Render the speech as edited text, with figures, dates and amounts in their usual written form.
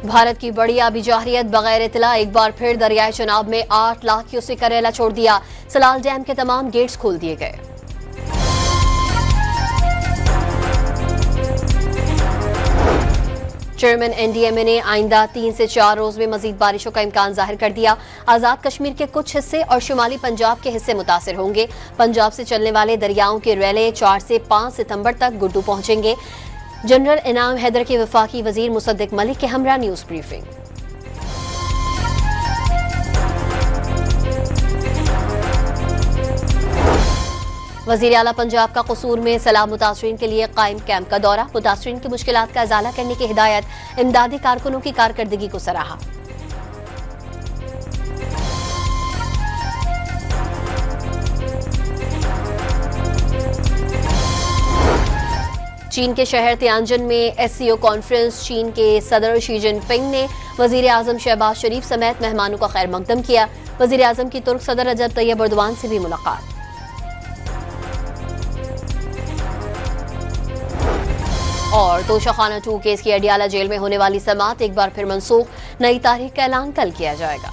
भारत की बड़ी आबी जाहिरियत बगैर इतला एक बार फिर दरियाए चनाब में 8 लाख क्यूसेक करेला छोड़ दिया। सलाल डैम के तमाम गेट्स खोल दिए गए। चेयरमैन एनडीएमए ने आइंदा 3 से 4 रोज में मजीद बारिशों का इम्कान जाहिर कर दिया। आजाद कश्मीर के कुछ हिस्से और शुमाली पंजाब के हिस्से मुतासिर होंगे। पंजाब से चलने वाले दरियाओं के रेले 4 से 5 सितंबर तक गुड्डू पहुंचेंगे। जनरल इनाम हैदर के वफाकी वजीर मुसद्दिक मलिक के हमरा न्यूज ब्रीफिंग। वजीर आला पंजाब का कसूर में सैलाब मुतासरीन के लिए कायम कैंप का दौरा। मुतासरीन की मुश्किलात का इजाला करने की हिदायत। इमदादी कारकुनों की कारकर्दगी को सराहा। चीन के शहर तियानजिन में एससीओ कॉन्फ्रेंस। चीन के सदर शी जिनपिंग ने वजीर आजम शहबाज शरीफ समेत मेहमानों का खैर मकदम किया। वजीर आजम की तुर्क सदर रजब तैयब एर्दोआन से भी मुलाकात। और तोशाखाना 2 केस की अडियाला जेल में होने वाली समाअत एक बार फिर मनसूख। नई तारीख का ऐलान कल किया जाएगा।